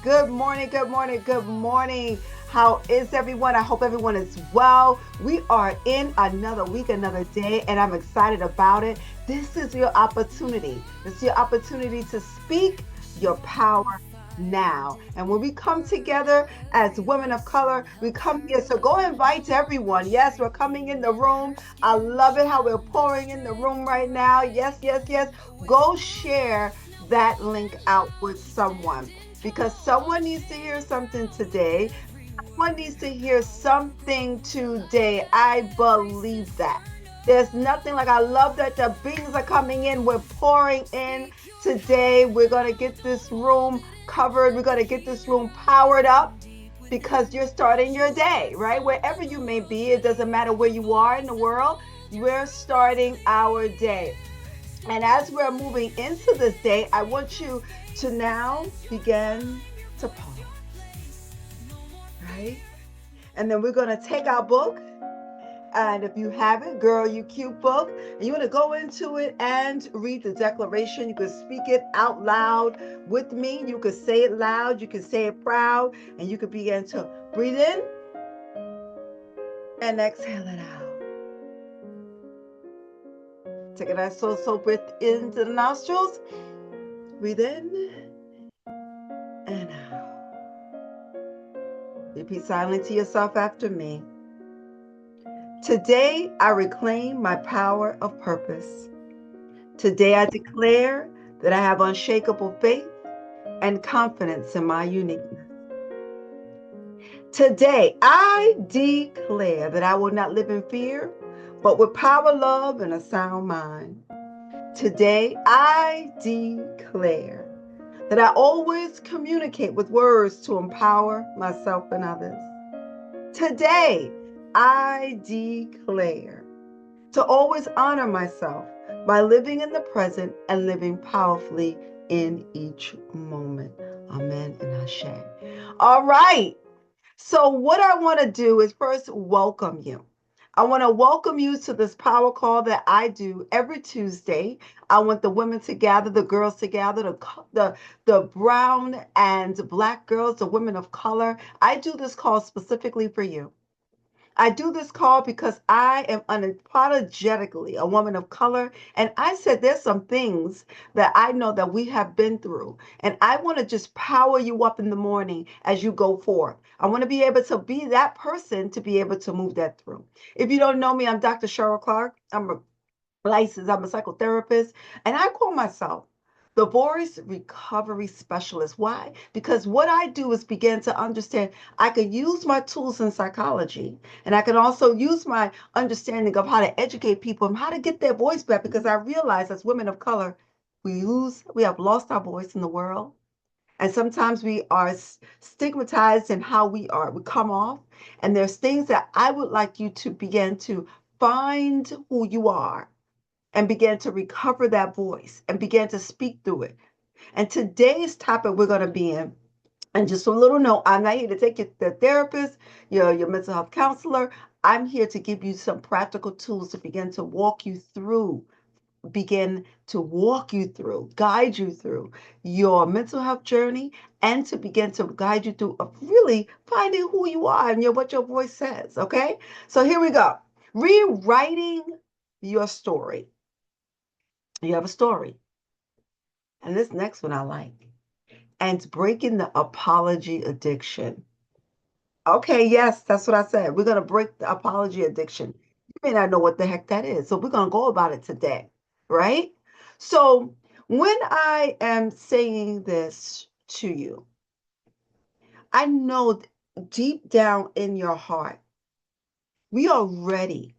Good morning, good morning, good morning. How is everyone? I hope everyone is well. We are in another week, another day, and I'm excited about it. This is your opportunity. This is your opportunity to speak your power now. And when we come together as women of color, we come here. So go invite everyone. Yes, we're coming in the room. I love it how we're pouring in the room right now. Yes, yes, yes. Go share that link out with someone because someone needs to hear something today. Someone needs to hear something today. I believe that. There's nothing like I love that the beings are coming in. We're pouring in today. We're going to get this room covered. We're going to get this room powered up because you're starting your day, right? Wherever you may be, it doesn't matter where you are in the world. We're starting our day. And as we're moving into this day, I want you to now begin to pause, right? And then we're going to take our book. And if you have it, girl, you cute book, and you want to go into it and read the declaration. You can speak it out loud with me. You can say it loud. You can say it proud. And you can begin to breathe in and exhale it out. Take a nice slow breath into the nostrils. Breathe in and out. Repeat silently to yourself after me. Today, I reclaim my power of purpose. Today, I declare that I have unshakable faith and confidence in my uniqueness. Today, I declare that I will not live in fear, but with power, love, and a sound mind. Today, I declare that I always communicate with words to empower myself and others. Today, I declare to always honor myself by living in the present and living powerfully in each moment. Amen and Ashe. All right. So, what I want to do is first welcome you. I want to welcome you to this power call that I do every Tuesday. I want the women to gather, the girls to gather, the brown and black girls, the women of color. I do this call specifically for you. I do this call because I am unapologetically a woman of color. And I said there's some things that I know that we have been through. And I want to just power you up in the morning as you go forth. I want to be able to be that person to be able to move that through. If you don't know me, I'm Dr. Cheryl Clarke. I'm a psychotherapist, and I call myself the voice recovery specialist. Why? Because what I do is begin to understand I can use my tools in psychology, and I can also use my understanding of how to educate people and how to get their voice back. Because I realize as women of color, we have lost our voice in the world. And sometimes we are stigmatized in how we come off. And there's things that I would like you to begin to find who you are and began to recover that voice and began to speak through it. And today's topic we're going to be in, and just a little note, I'm not here to take you to the therapist, your mental health counselor. I'm here to give you some practical tools to begin to walk you through, guide you through your mental health journey, and to begin to guide you through of really finding who you are and what your voice says. Okay, so here we go. Rewriting your story. You have a story. And this next one I like. And breaking the apology addiction. Okay, yes, that's what I said. We're going to break the apology addiction. You may not know what the heck that is. So we're going to go about it today, right? So when I am saying this to you, I know deep down in your heart, we are ready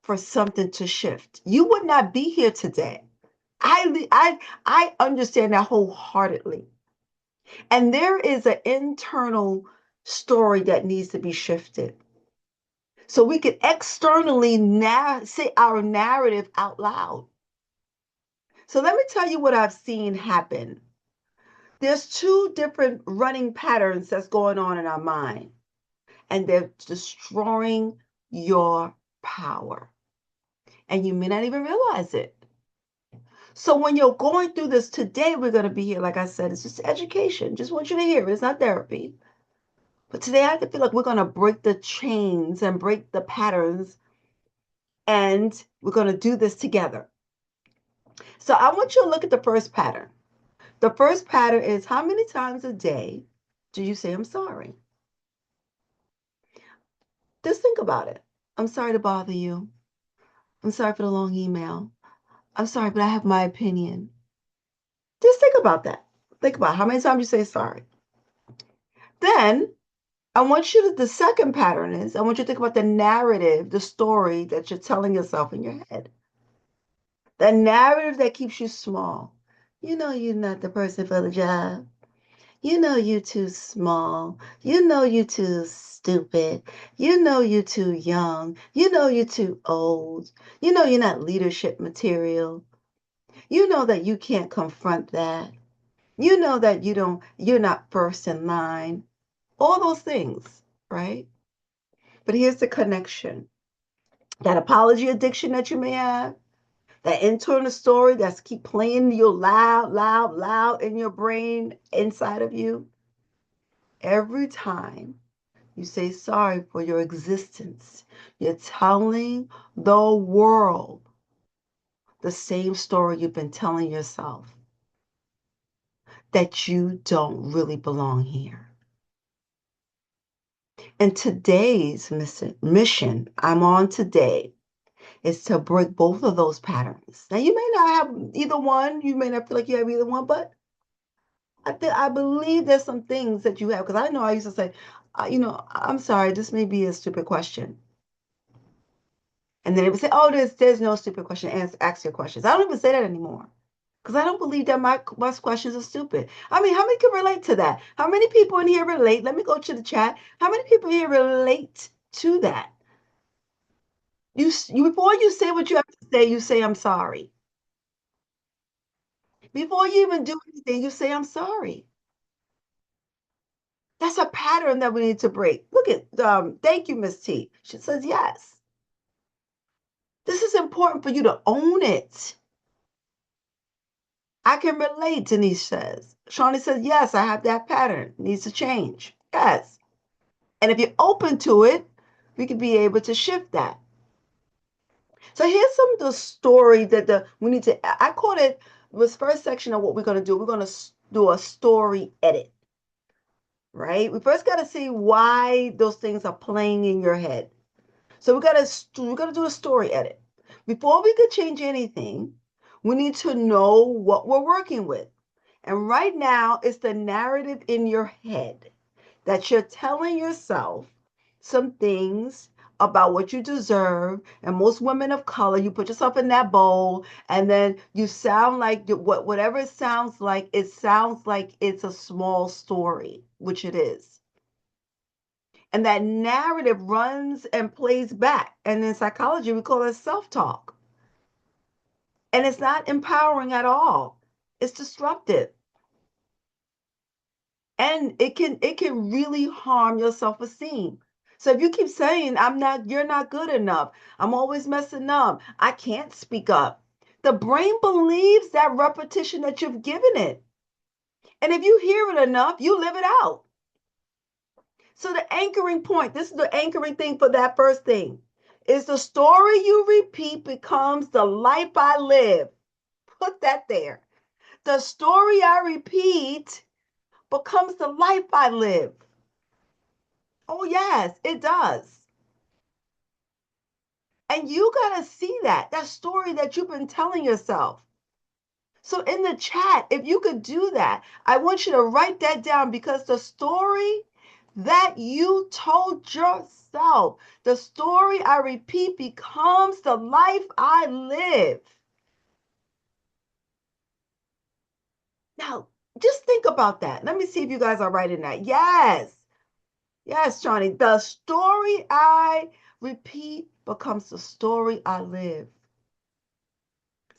for something to shift. You would not be here today. I understand that wholeheartedly. And there is an internal story that needs to be shifted. So we can externally say our narrative out loud. So let me tell you what I've seen happen. There's two different running patterns that's going on in our mind, and they're destroying your power. And you may not even realize it. So when you're going through this today, we're going to be here. Like I said, it's just education. Just want you to hear it. It's not therapy. But today I feel like we're going to break the chains and break the patterns. And we're going to do this together. So I want you to look at the first pattern. The first pattern is, how many times a day do you say, I'm sorry? Just think about it. I'm sorry to bother you. I'm sorry for the long email. I'm sorry, but I have my opinion. Just think about that. Think about how many times you say sorry. Then I want you to, the second pattern is, I want you to think about the narrative, the story that you're telling yourself in your head. The narrative that keeps you small. You know you're not the person for the job. You know you too small. You know you too stupid. You know you too young. You know you too old. You know you're not leadership material. You know that you can't confront that. You know that you're not first in line. All those things, right? But here's the connection. That apology addiction that you may have, that internal story that's keep playing you loud, loud, loud in your brain, inside of you. Every time you say sorry for your existence, you're telling the world the same story you've been telling yourself, that you don't really belong here. And today's mission I'm on today is to break both of those patterns. Now, you may not have either one. You may not feel like you have either one, but I believe there's some things that you have. Because I know I used to say, I'm sorry, this may be a stupid question. And then it would say, oh, there's no stupid question. Ask your questions. I don't even say that anymore. Because I don't believe that my questions are stupid. I mean, how many can relate to that? How many people in here relate? Let me go to the chat. How many people here relate to that? You before you say what you have to say, you say I'm sorry. Before you even do anything, you say I'm sorry. That's a pattern that we need to break. Look at thank you, Miss T. She says yes. This is important for you to own it. I can relate, Denise says. Shawnee says, yes, I have that pattern. It needs to change. Yes. And if you're open to it, we could be able to shift that. So here's some of the story that we need to, I call it, this first section of what we're going to do. We're going to do a story edit, right? We first got to see why those things are playing in your head. So we gotta do a story edit. Before we could change anything, we need to know what we're working with. And right now, it's the narrative in your head that you're telling yourself some things about what you deserve. And most women of color, you put yourself in that bowl, and then you sound like whatever it sounds like it's a small story, which it is. And that narrative runs and plays back. And in psychology, we call it self-talk. And it's not empowering at all. It's disruptive. And it can really harm your self-esteem. So if you keep saying, you're not good enough, I'm always messing up, I can't speak up, the brain believes that repetition that you've given it. And if you hear it enough, you live it out. So the anchoring point, this is the anchoring thing for that first thing, is the story you repeat becomes the life I live. Put that there. The story I repeat becomes the life I live. Oh, yes, it does. And you got to see that story that you've been telling yourself. So in the chat, if you could do that, I want you to write that down, because the story that you told yourself, the story I repeat becomes the life I live. Now, just think about that. Let me see if you guys are writing that. Yes. Yes, Johnny. The story I repeat becomes the story I live.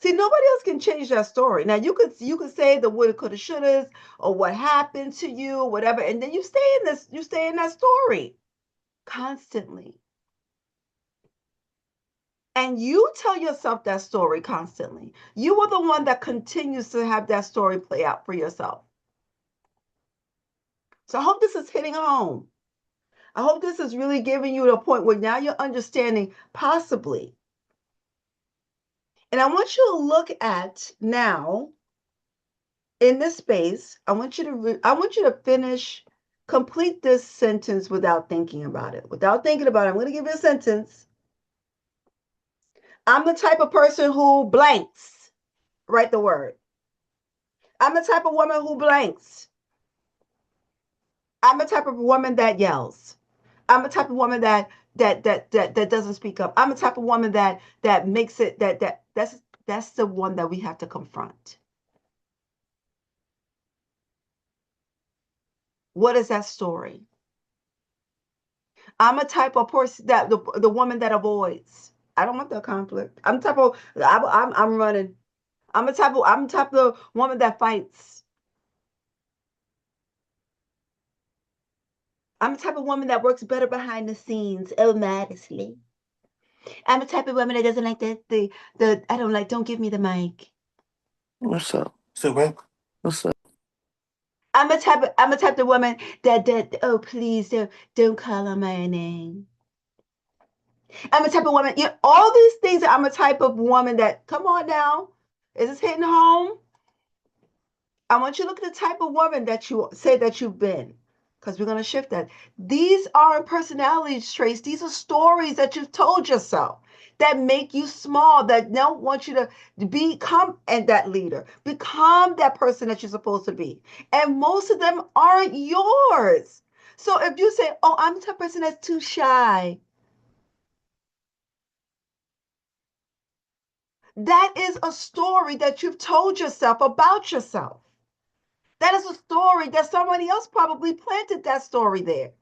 See, nobody else can change that story. Now you could say the woulda, coulda, shouldas, or what happened to you, or whatever, and then you stay in that story constantly. And you tell yourself that story constantly. You are the one that continues to have that story play out for yourself. So I hope this is hitting home. I hope this is really giving you the point where now you're understanding possibly. And I want you to look at now in this space. I want you to complete this sentence without thinking about it. Without thinking about it, I'm going to give you a sentence. I'm the type of person who blanks. Write the word. I'm the type of woman who blanks. I'm the type of woman that yells. I'm the type of woman that doesn't speak up. I'm the type of woman that makes it that's the one that we have to confront. What is that story? I'm a type of person that the woman that avoids. I don't want the conflict. I'm type of I'm running. I'm the type of woman that fights. I'm the type of woman that works better behind the scenes. Oh, modestly. I'm the type of woman that doesn't like the I don't like. Don't give me the mic. What's up? So what? What's up? I'm a type of woman that oh please don't call on my name. I'm a type of woman. You know, all these things. I'm a type of woman that. Come on now, is this hitting home? I want you to look at the type of woman that you say that you've been, because we're going to shift that. These aren't personality traits. These are stories that you've told yourself that make you small, that don't want you to become and that leader, become that person that you're supposed to be. And most of them aren't yours. So if you say, oh, I'm the type of person that's too shy, that is a story that you've told yourself about yourself. That is a story that somebody else probably planted that story there.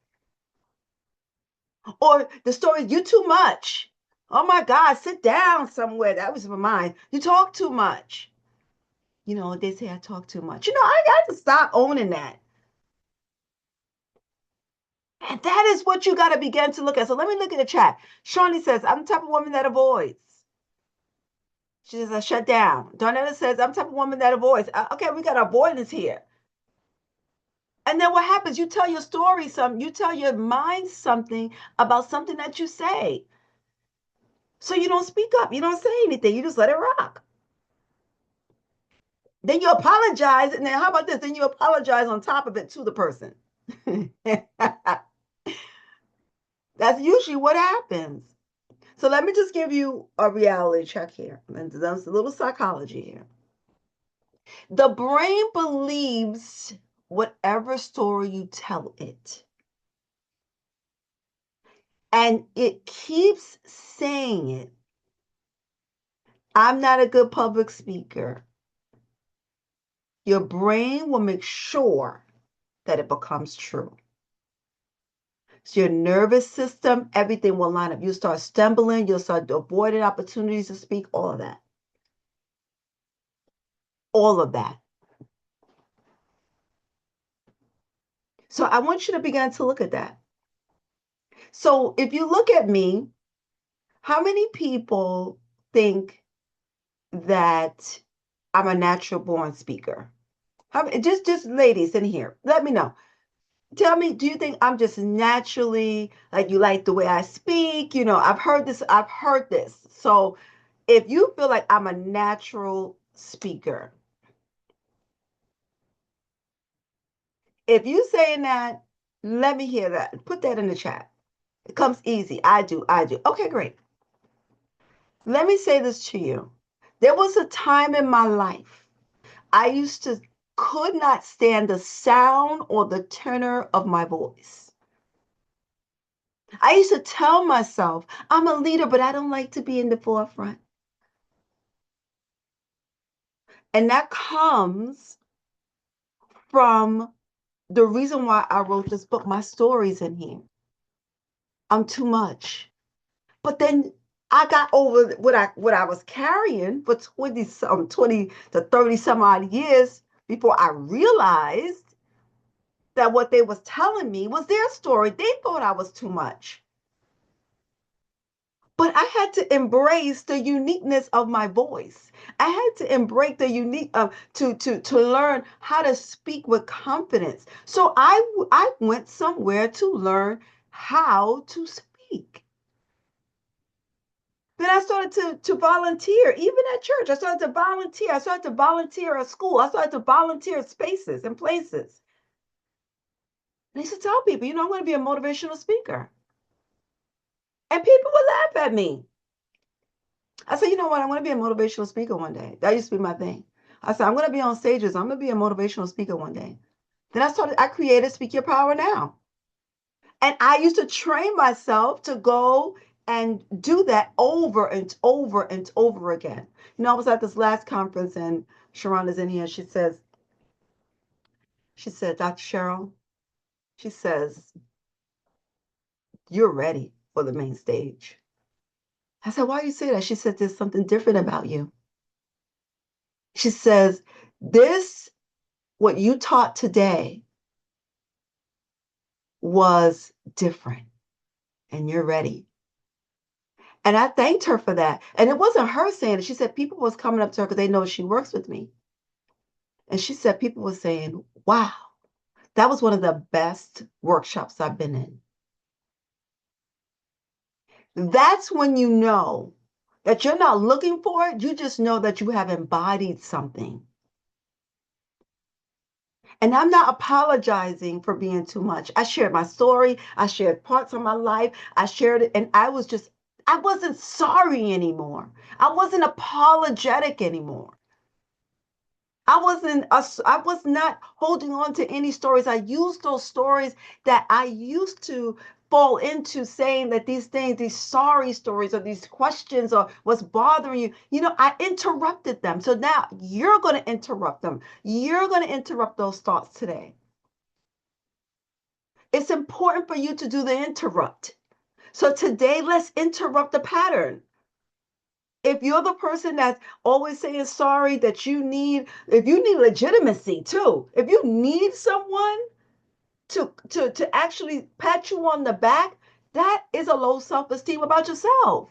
Or the story, you too much. Oh my God, sit down somewhere. That was mine. You talk too much. You know, they say I talk too much. You know, I got to stop owning that. And that is what you got to begin to look at. So let me look at the chat. Shawnee says, I'm the type of woman that avoids. She says, I shut down. Donetta says, I'm the type of woman that avoids. Okay, we got avoidance here. And then what happens? You tell your story something, you tell your mind something about something that you say. So you don't speak up, you don't say anything, you just let it rock. Then you apologize, and then how about this? Then you apologize on top of it to the person. That's usually what happens. So let me just give you a reality check here. And there's a little psychology here. The brain believes whatever story you tell it. And it keeps saying it. I'm not a good public speaker. Your brain will make sure that it becomes true. So your nervous system, everything will line up. You start stumbling, you'll start avoiding opportunities to speak, all of that. All of that. So I want you to begin to look at that. So if you look at me, how many people think that I'm a natural born speaker? Just ladies in here, let me know. Tell me, do you think I'm just naturally like you like the way I speak? You know, I've heard this. So if you feel like I'm a natural speaker, if you saying that, let me hear that. Put that in the chat. It comes easy. I do. Okay, great. Let me say this to you. There was a time in my life I used to could not stand the sound or the tenor of my voice. I used to tell myself, I'm a leader, but I don't like to be in the forefront. And that comes from the reason why I wrote this book. My story's in here. I'm too much. But then I got over what I was carrying for 20 to 30 some odd years before I realized that what they was telling me was their story. They thought I was too much. But I had to embrace the uniqueness of my voice. I had to embrace the unique to learn how to speak with confidence. So I went somewhere to learn how to speak. Then I started to volunteer, even at church. I started to volunteer. I started to volunteer at school. I started to volunteer at spaces and places. And I used to tell people, I'm going to be a motivational speaker. And people would laugh at me. I said, you know what? I'm going to be a motivational speaker one day. That used to be my thing. I said, I'm going to be on stages. I'm going to be a motivational speaker one day. Then I created Speak Your Power Now. And I used to train myself to go and do that over and over and over again. I was at this last conference and Sharon is in here. She said, Dr. Cheryl, she says, you're ready for the main stage. I said, why do you say that? She said, there's something different about you. She says, what you taught today was different and you're ready. And I thanked her for that. And it wasn't her saying it. She said people was coming up to her because they know she works with me. And she said people were saying, wow, that was one of the best workshops I've been in. That's when you know that you're not looking for it. You just know that you have embodied something. And I'm not apologizing for being too much. I shared my story. I shared parts of my life. I shared it. And I wasn't sorry anymore. I wasn't apologetic anymore. I was not holding on to any stories. I used those stories that I used to fall into saying that these things, these sorry stories or these questions or what's bothering you, I interrupted them. So now you're going to interrupt them. You're going to interrupt those thoughts today. It's important for you to do the interrupt. So today, let's interrupt the pattern. If you're the person that's always saying sorry, if you need legitimacy too, if you need someone to actually pat you on the back, that is a low self-esteem about yourself.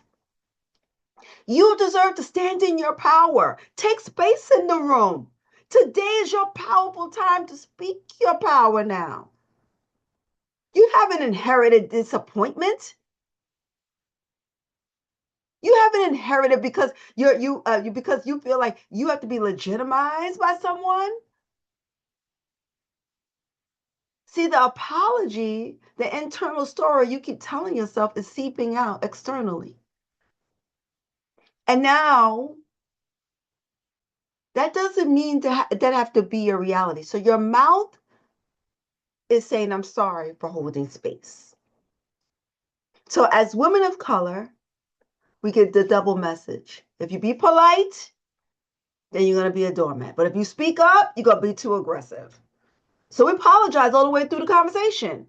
You deserve to stand in your power. Take space in the room. Today is your powerful time to speak your power now. You haven't inherited disappointment. You haven't inherited because because you feel like you have to be legitimized by someone. See, the apology, the internal story you keep telling yourself is seeping out externally. And now that doesn't mean that have to be your reality. So your mouth is saying, I'm sorry for holding space. So as women of color, we get the double message. If you be polite, then you're going to be a doormat. But if you speak up, you're going to be too aggressive. So we apologize all the way through the conversation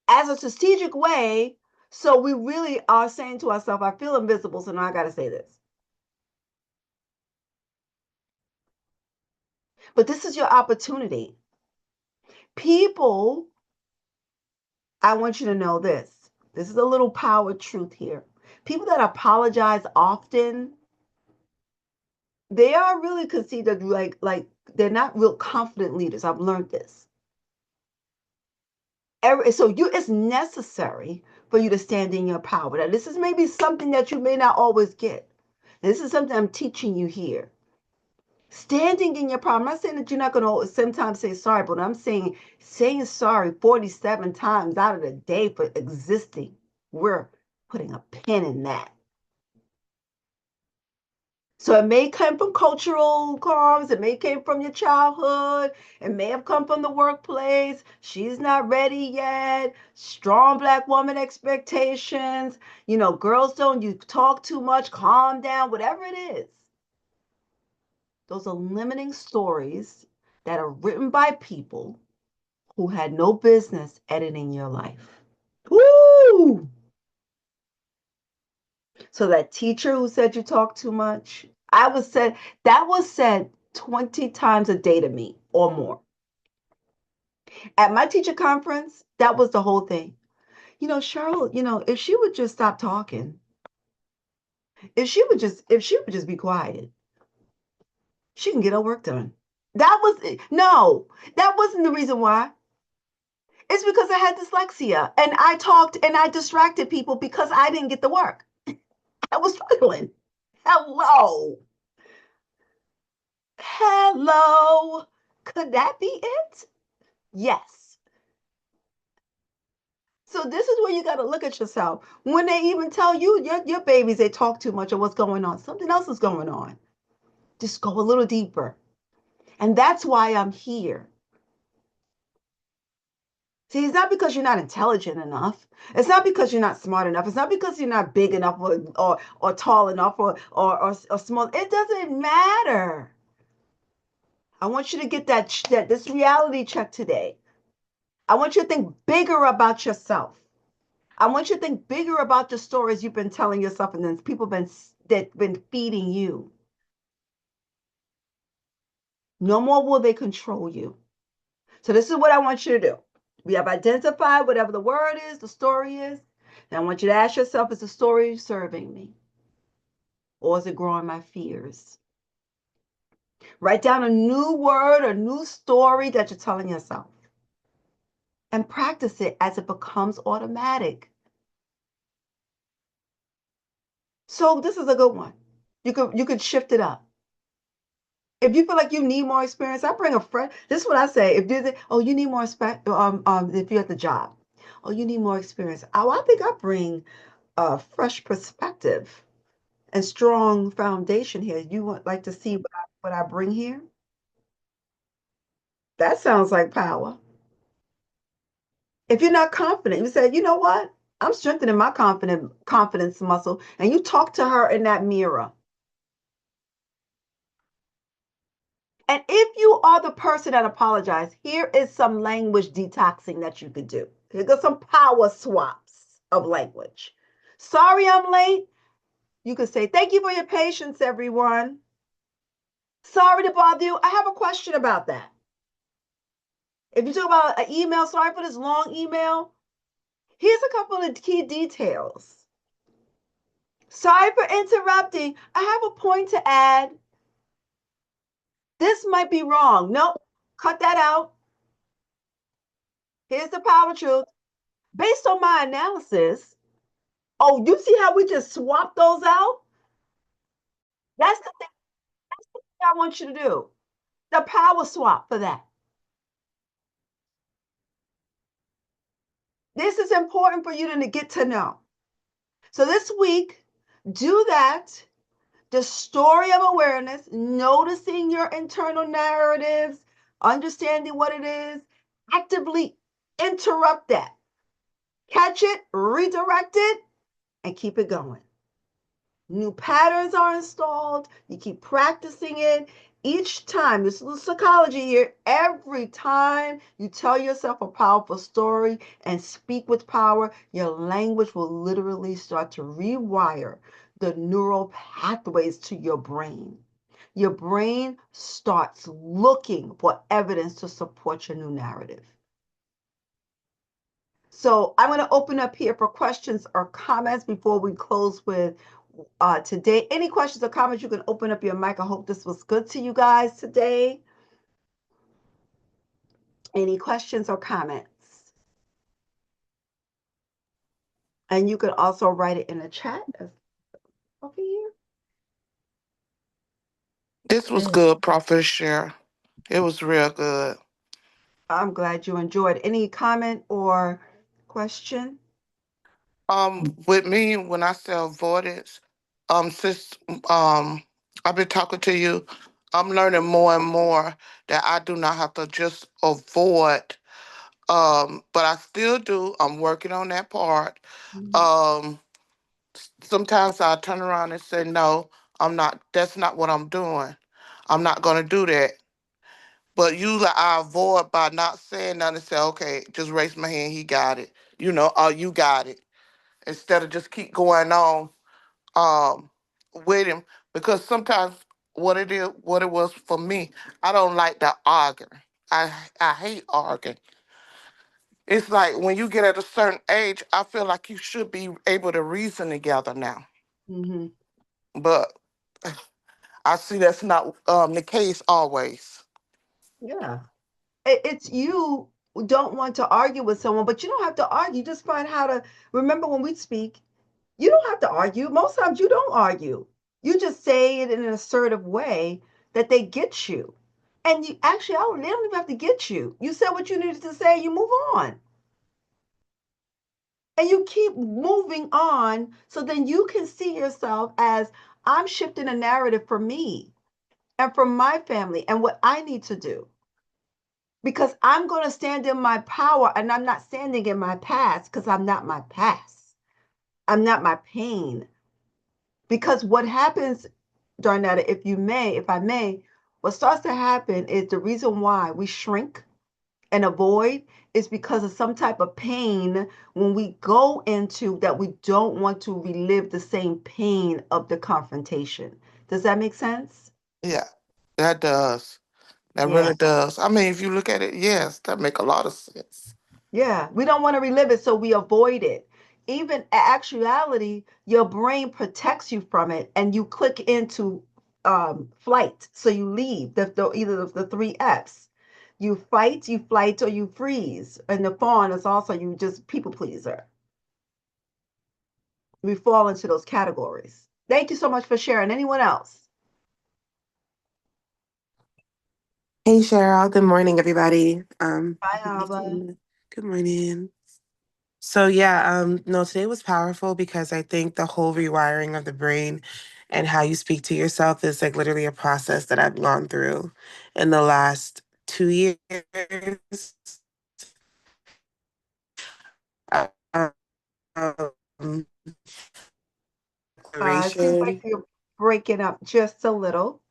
as a strategic way. So we really are saying to ourselves, I feel invisible, so now I got to say this. But this is your opportunity. People, I want you to know this. This is a little power truth here. People that apologize often, they are really considered like they're not real confident leaders. I've learned this. So it's necessary for you to stand in your power. Now, this is maybe something that you may not always get. This is something I'm teaching you here. Standing in your power. I'm not saying that you're not going to sometimes say sorry, but I'm saying sorry 47 times out of the day for existing. We're putting a pin in that. So it may come from cultural causes, it may come from your childhood, it may have come from the workplace. She's not ready yet. Strong black woman expectations. Girls don't, you talk too much, calm down, whatever it is. Those are limiting stories that are written by people who had no business editing your life. Woo! So that teacher who said you talk too much, that was said 20 times a day to me or more. At my teacher conference, that was the whole thing. Cheryl, if she would just stop talking, if she would just be quiet, she can get her work done. That was no, that wasn't the reason why. It's because I had dyslexia and I talked and I distracted people because I didn't get the work. I was struggling. Hello. Hello. Could that be it? Yes. So this is where you got to look at yourself. When they even tell you your babies they talk too much or what's going on, something else is going on. Just go a little deeper. And that's why I'm here. See, it's not because you're not intelligent enough. It's not because you're not smart enough. It's not because you're not big enough or tall enough or small. It doesn't matter. I want you to get that this reality check today. I want you to think bigger about yourself. I want you to think bigger about the stories you've been telling yourself and then people been feeding you. No more will they control you. So this is what I want you to do. We have identified whatever the word is, the story is. And I want you to ask yourself, is the story serving me? Or is it growing my fears? Write down a new word, a new story that you're telling yourself. And practice it as it becomes automatic. So this is a good one. You could shift it up. If you feel like you need more experience, I bring a friend. This is what I say. If you say, oh, you need more if you're at the job, oh, you need more experience. Oh, I think I bring a fresh perspective and strong foundation here. You would like to see what I bring here? That sounds like power. If you're not confident, you say, you know what? I'm strengthening my confidence muscle, and you talk to her in that mirror. And if you are the person that apologized, here is some language detoxing that you could do. Here goes some power swaps of language. Sorry I'm late. You could say, thank you for your patience, everyone. Sorry to bother you. I have a question about that. If you talk about an email, sorry for this long email. Here's a couple of key details. Sorry for interrupting. I have a point to add. This might be wrong. Nope. Cut that out. Here's the power truth. Based on my analysis, oh, you see how we just swapped those out? That's the thing I want you to do. The power swap for that. This is important for you to get to know. So this week, do that. The story of awareness, noticing your internal narratives, understanding what it is, actively interrupt that. Catch it, redirect it, and keep it going. New patterns are installed. You keep practicing it. Each time, this is psychology here, every time you tell yourself a powerful story and speak with power, your language will literally start to rewire the neural pathways to your brain. Your brain starts looking for evidence to support your new narrative. So I'm going to open up here for questions or comments before we close with today. Any questions or comments, you can open up your mic. I hope this was good to you guys today. Any questions or comments? And you can also write it in the chat over here. This was good, Prophet Cheryl. It was real good. I'm glad you enjoyed. Any comment or question? With me, when I say avoidance, since I've been talking to you, I'm learning more and more that I do not have to just avoid. But I still do. I'm working on that part. Mhm. Um, Sometimes I turn around and say, no, I'm not. That's not what I'm doing. I'm not gonna do that. But usually I avoid by not saying nothing and say, okay, just raise my hand, he got it. Oh, you got it. Instead of just keep going on um with him. Because sometimes what it was for me, I don't like the arguing. I hate arguing. It's like when you get at a certain age, I feel like you should be able to reason together now. Hmm. But I see that's not the case always. Yeah. It's you don't want to argue with someone, but you don't have to argue. Just find how to remember when we speak. You don't have to argue. Most times you don't argue. You just say it in an assertive way that they get you. And you actually, they don't even have to get you. You said what you needed to say, you move on. And you keep moving on so then you can see yourself as I'm shifting a narrative for me and for my family and what I need to do. Because I'm going to stand in my power and I'm not standing in my past because I'm not my past. I'm not my pain. Because what happens, Darnetta, if I may, what starts to happen is the reason why we shrink and avoid is because of some type of pain when we go into that we don't want to relive the same pain of the confrontation. Does that make sense? Yeah, that does. That Yeah. really does. I mean, if you look at it, yes, that make a lot of sense. Yeah, we don't want to relive it, so we avoid it. Even actuality, your brain protects you from it, and you click into flight, so you leave. Either of the three Fs. You fight, you flight, or you freeze. And the fawn is also you just people pleaser. We fall into those categories. Thank you so much for sharing. Anyone else? Hey Cheryl, good morning, everybody. Bye, Alba. Good morning. So yeah, no, today was powerful because I think the whole rewiring of the brain and how you speak to yourself is like literally a process that I've gone through in the last 2 years. Um, It seems like Declaration. you're breaking up just a little.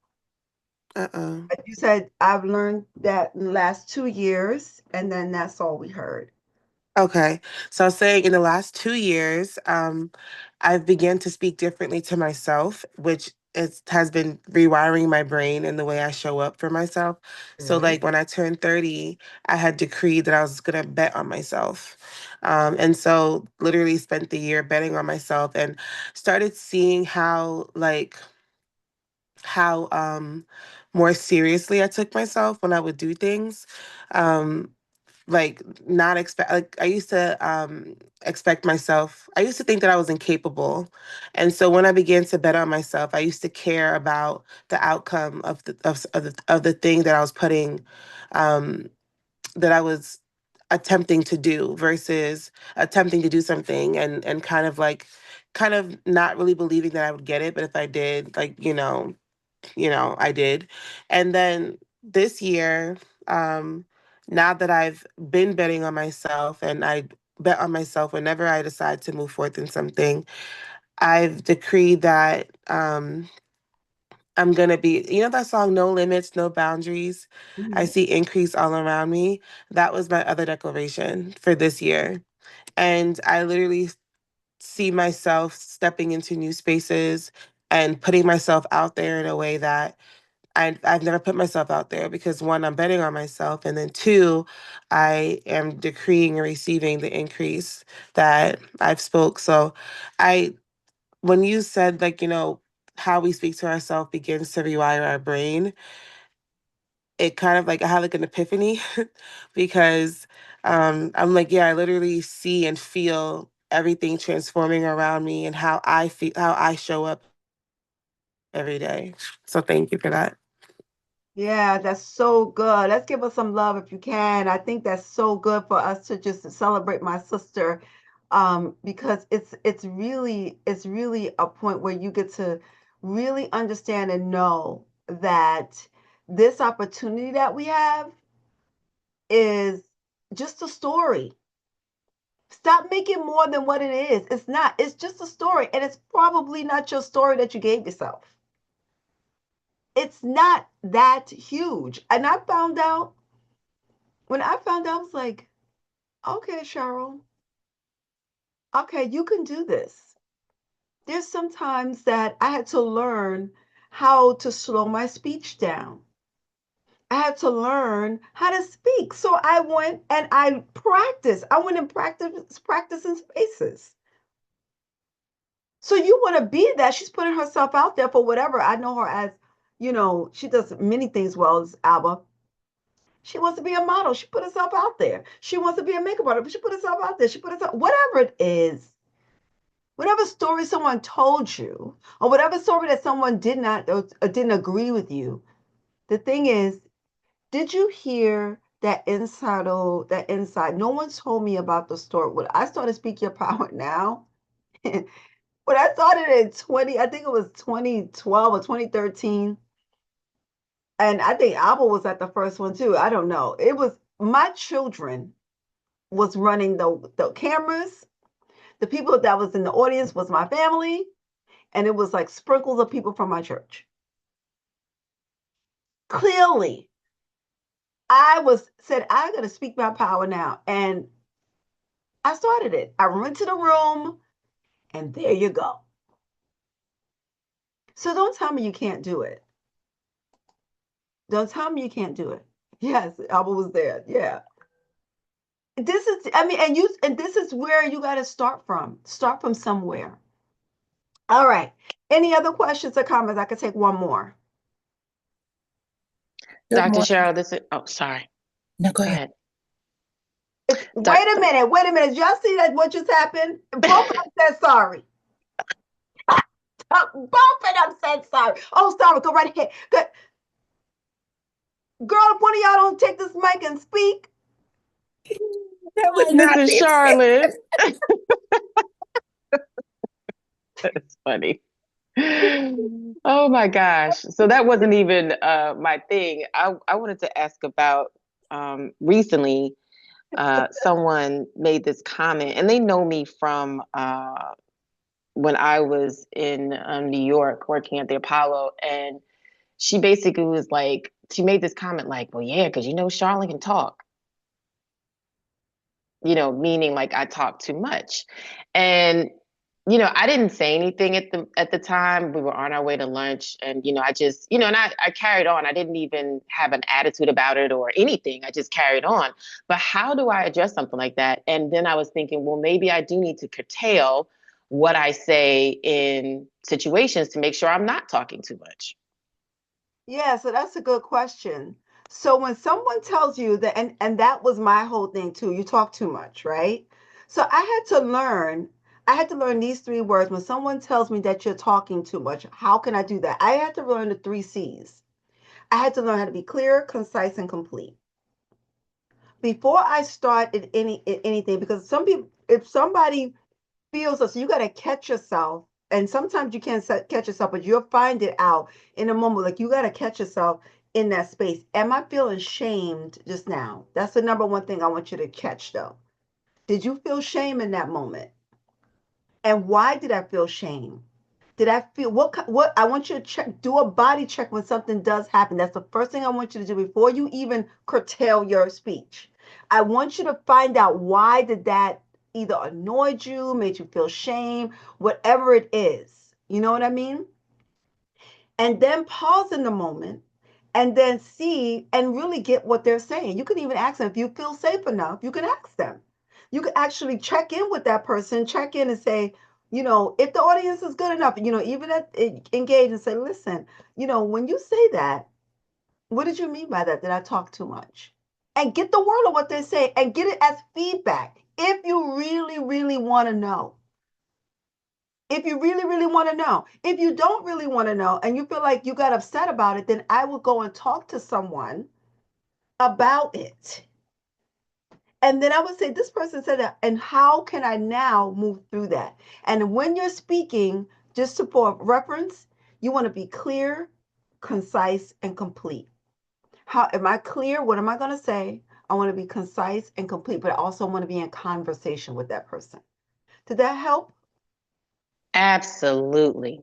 Uh-oh. You said I've learned that in the last 2 years, and then that's all we heard. Okay. So I was saying in the last 2 years, I've began to speak differently to myself, which has been rewiring my brain and the way I show up for myself. So Good. like when I turned 30, I had decreed that I was gonna bet on myself. And so literally spent the year betting on myself and started seeing how more seriously I took myself when I would do things. Um, like not expect like I used to expect myself. I used to think that I was incapable. And so when I began to bet on myself, I used to care about the outcome of the thing that I was putting um that I was attempting to do versus attempting to do something and kind of not really believing that I would get it, but if I did, like, I did. And then this year, um, now that I've been betting on myself and I bet on myself whenever I decide to move forth in something, I've decreed that I'm going to be, that song, No Limits, No Boundaries? I Mhm. see increase all around me. That was my other declaration for this year. And I literally see myself stepping into new spaces and putting myself out there in a way that I've never put myself out there because one, I'm betting on myself, and then two, I am decreeing and receiving the increase that I've spoke. So, I when you said like how we speak to ourselves begins to rewire our brain, it kind of like I had like an epiphany because I'm like, yeah, I literally see and feel everything transforming around me and how I show up every day. So thank you for that. Yeah, that's so good. Let's give us some love if you can. I think that's so good for us to just celebrate my sister, because it's really a point where you get to really understand and know that this opportunity that we have is just a story. Stop making more than what it is. It's not. It's just a story, and it's probably not your story that you gave yourself. It's not that huge. And when I found out, I was like, okay, Cheryl, okay, you can do this. There's sometimes that I had to learn how to slow my speech down. I had to learn how to speak. So I went and I practiced. I went and practicing spaces. So you want to be that. She's putting herself out there for whatever. I know her as, she does many things well as Alba. She wants to be a model. She put herself out there. She wants to be a makeup artist. She put herself out there. She put herself, whatever it is, whatever story someone told you, or whatever story that someone did not or didn't agree with you. The thing is, did you hear that inside? Oh, that inside. No one told me about the story. When I started Speak Your Power Now, when I started in I think it was 2012 or 2013, and I think Apple was at the first one too. I don't know. It was my children was running the cameras. The people that was in the audience was my family, and it was like sprinkles of people from my church. Clearly, said I'm gonna speak my power now, and I started it. I went to the room, and there you go. So don't tell me you can't do it. Don't tell me you can't do it. Yes, Alba was there. Yeah. This is, I mean, and this is where you got to start from. Start from somewhere. All right. Any other questions or comments? I could take one more. Good Dr. morning. Cheryl, this is, oh, sorry. No, go Go ahead. ahead. Wait a minute. Wait a minute. Did y'all see that what just happened? Both of them said sorry. Both of them said sorry. Oh, sorry. Go right ahead. Good. Girl, if one of y'all don't take this mic and speak. That was This not is the Charlotte. That's funny. Oh my gosh. So that wasn't even my thing. I wanted to ask about recently someone made this comment, and they know me from when I was in New York working at the Apollo, and she basically was like, she made this comment like, well, yeah, because Charlotte can talk, meaning like I talk too much. And I didn't say anything at the time. We were on our way to lunch, and I just, and I carried on. I didn't even have an attitude about it or anything. I just carried on. But how do I address something like that? And then I was thinking, well, maybe I do need to curtail what I say in situations to make sure I'm not talking too much. Yeah, so that's a good question. So when someone tells you that, and that was my whole thing too, you talk too much, right? So I had to learn these three words. When someone tells me that you're talking too much, how can I do that? I had to learn the three C's. I had to learn how to be clear, concise, and complete. Before I started anything, because some people, if somebody feels us, you got to catch yourself. And sometimes you can't catch yourself, but you'll find it out in a moment. Like you got to catch yourself in that space. Am I feeling shamed just now? That's the number one thing I want you to catch, though. Did you feel shame in that moment? And why did I feel shame? Did I feel what I want you to check, do a body check when something does happen. That's the first thing I want you to do before you even curtail your speech. I want you to find out why did that either annoyed you, made you feel shame, whatever it is. You know what I mean? And then pause in the moment and then see and really get what they're saying. You can even ask them if you feel safe enough, you can ask them. You can actually check in with that person, check in and say, if the audience is good enough, even engage and say, listen, when you say that, what did you mean by that? Did I talk too much? And get the word of what they say and get it as feedback if you really, really want to know. If you really, really want to know. If you don't really want to know and you feel like you got upset about it, then I would go and talk to someone about it. And then I would say, this person said that, and how can I now move through that? And when you're speaking, just for reference, you want to be clear, concise, and complete. How am I clear? What am I going to say? I want to be concise and complete, but I also want to be in conversation with that person. Did that help? Absolutely.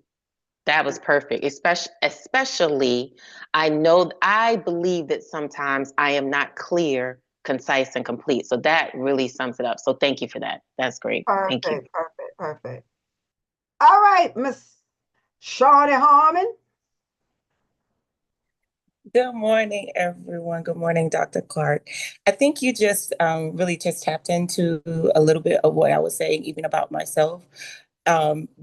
That was perfect. Especially, I believe that sometimes I am not clear, concise, and complete. So that really sums it up. So thank you for that. That's great. Thank you. Perfect, perfect, perfect. All right, Miss Shawnee Harmon. Good morning, everyone. Good morning, Dr. Clark. I think you just really just tapped into a little bit of what I was saying, even about myself.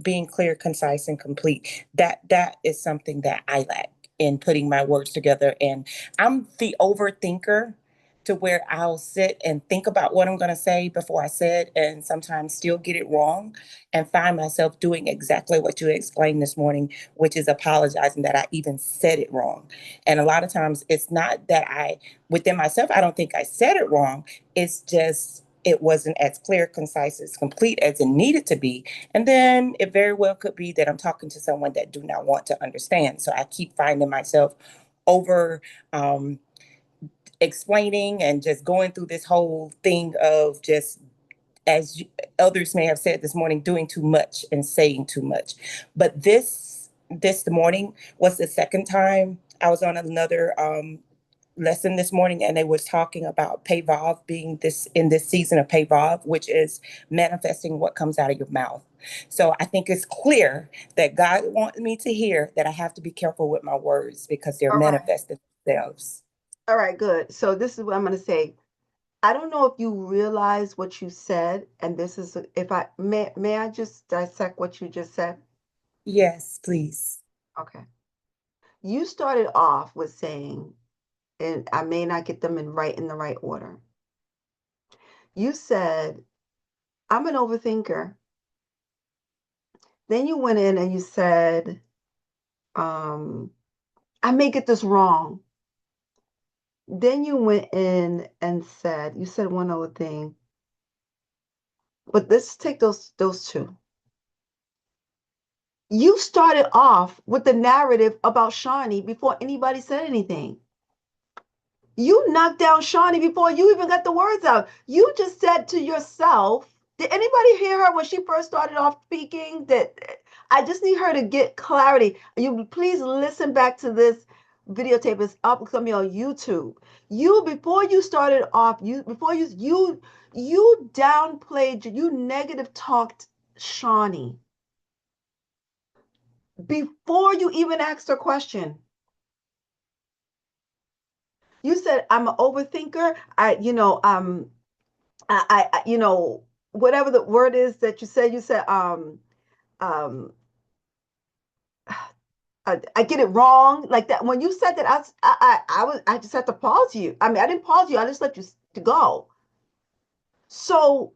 Being clear, concise, and complete. That is something that I lack in putting my words together. And I'm the overthinker to where I'll sit and think about what I'm going to say before I say it, and sometimes still get it wrong, and find myself doing exactly what you explained this morning, which is apologizing that I even said it wrong. And a lot of times it's not that within myself, I don't think I said it wrong. It's just, it wasn't as clear, concise, as complete as it needed to be. And then it very well could be that I'm talking to someone that do not want to understand. So I keep finding myself over explaining and just going through this whole thing of just, as others may have said this morning, doing too much and saying too much. But this morning was the second time I was on another lesson this morning, and they was talking about Payvav being this in this season of Payvav, which is manifesting what comes out of your mouth. So I think it's clear that God wants me to hear that I have to be careful with my words because they're All right. manifesting themselves. All right, good. So this is what I'm going to say. I don't know if you realize what you said, and this is if I may I just dissect what you just said? Yes, please. Okay. You started off with saying, and I may not get them in the right order. You said, I'm an overthinker. Then you went in and you said, um, I may get this wrong. Then you went in and said, you said one other thing, but let's take those two. You started off with the narrative about Shawnee before anybody said anything. You knocked down Shawnee before you even got the words out. You just said to yourself, did anybody hear her when she first started off speaking? That I just need her to get clarity. You please listen back to this videotape. It's up, it's gonna be on YouTube. You before you started off, you downplayed, you negative talked Shawnee before you even asked her question. You said I'm an overthinker. Whatever the word is that you said, um, I get it wrong like that. When you said that, I just had to pause you. I mean, I didn't pause you. I just let you to go. So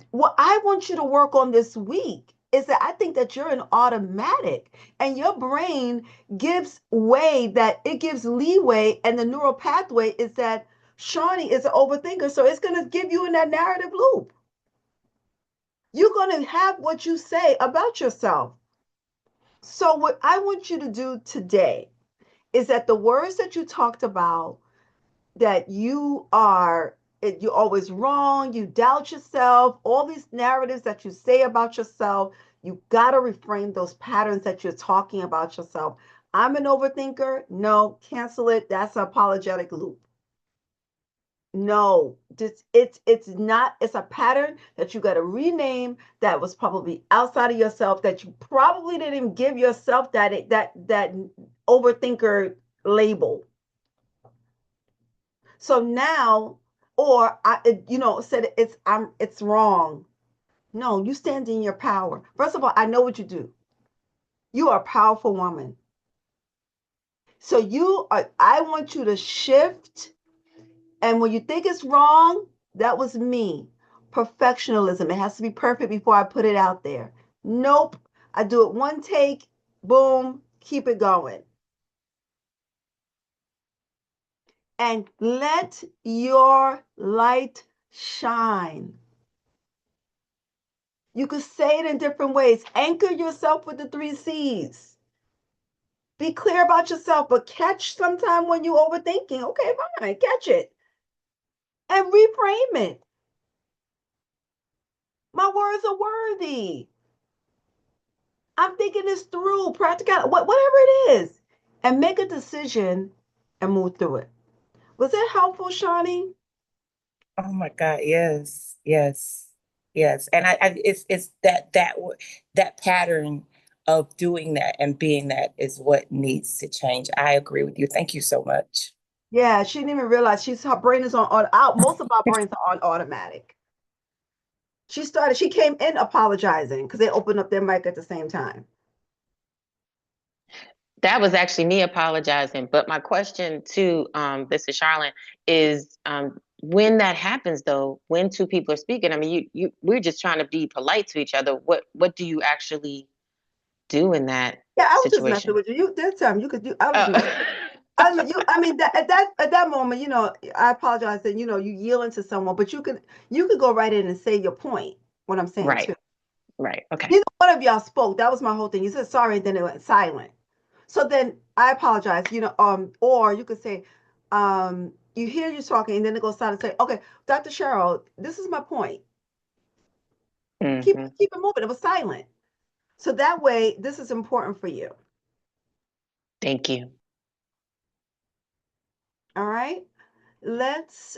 what I want you to work on this week is that I think that you're an automatic and your brain gives way that it gives leeway, and the neural pathway is that Shawnee is an overthinker. So it's going to give you in that narrative loop. You're going to have what you say about yourself. So what I want you to do today is that the words that you talked about, that you're always wrong, you doubt yourself, all these narratives that you say about yourself, you got to reframe those patterns that you're talking about yourself. I'm an overthinker. No, cancel it. That's an apologetic loop. No, it's not. It's a pattern that you got to rename, that was probably outside of yourself, that you probably didn't even give yourself that overthinker label. So now, or said it's wrong. No, you stand in your power. First of all, I know what you do. You are a powerful woman. So I want you to shift. And when you think it's wrong, that was me. Perfectionism. It has to be perfect before I put it out there. Nope. I do it one take, boom, keep it going. And let your light shine. You could say it in different ways. Anchor yourself with the 3 C's. Be clear about yourself, but catch sometime when you're overthinking. Okay, fine, catch it. And reframe it. My words are worthy. I'm thinking this through, practical, whatever it is, and make a decision and move through it. Was that helpful, Shawnee? Oh my God, yes, yes, yes. And I it's that pattern of doing that and being that is what needs to change. I agree with you. Thank you so much. Yeah, she didn't even realize her brain is on out. Most of our brains are on automatic. She came in apologizing because they opened up their mic at the same time. That was actually me apologizing. But my question to this is Charlotte is when that happens though, when two people are speaking, I mean we're just trying to be polite to each other. What do you actually do in that Yeah, I was just messing situation? with you. That time you could do. I was just messing. Oh. I mean that at that moment, I apologize that you yielding to someone, but you could go right in and say your point. What I'm saying Right, too. right, okay. Neither one of y'all spoke. That was my whole thing. You said sorry, and then it went silent. So then I apologize. Or you could say, you hear you talking, and then it goes silent. Say, okay, Dr. Cheryl, this is my point. Keep Hmm. keep it moving. It was silent. So that way, this is important for you. Thank you. All right. Let's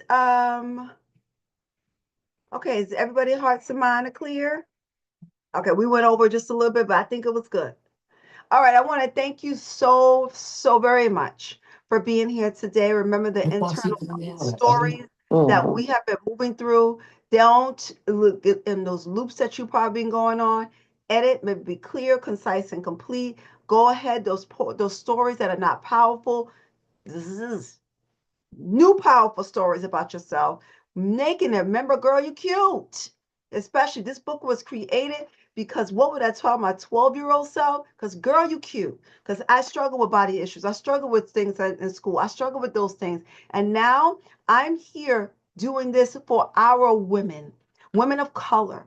okay, is everybody hearts and mind are clear? Okay, we went over just a little bit, but I think it was good. All right, I want to thank you so, so very much for being here today. Remember the internal stories that we have been moving through. Don't look in those loops that you've probably been going on. Edit, maybe be clear, concise, and complete. Go ahead, those stories that are not powerful. Zzz, new powerful stories about yourself. Making it. Remember, girl, you cute. Especially this book was created because what would I tell my 12-year-old self? Because girl, you cute. Because I struggle with body issues. I struggle with things in school. I struggle with those things. And now I'm here doing this for our women of color.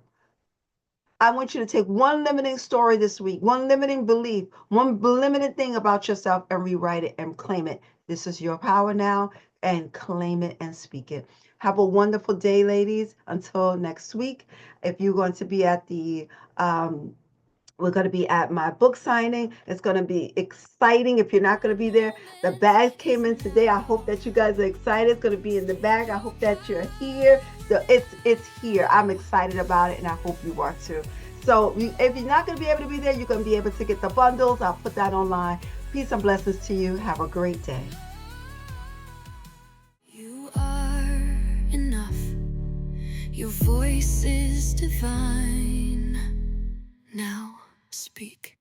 I want you to take one limiting story this week, one limiting belief, one limiting thing about yourself and rewrite it and claim it. This is your power now, and claim it and speak it. Have a wonderful day, ladies. Until next week. If you're going to be at we're going to be at my book signing. It's going to be exciting. If you're not going to be there, the bags came in today. I hope that you guys are excited. It's going to be in the bag. I hope that you're here. It's here. I'm excited about it, and I hope you are too. So if you're not going to be able to be there, you're going to be able to get the bundles. I'll put that online. Peace and blessings to you. Have a great day. You are enough. Your voice is divine. Now speak.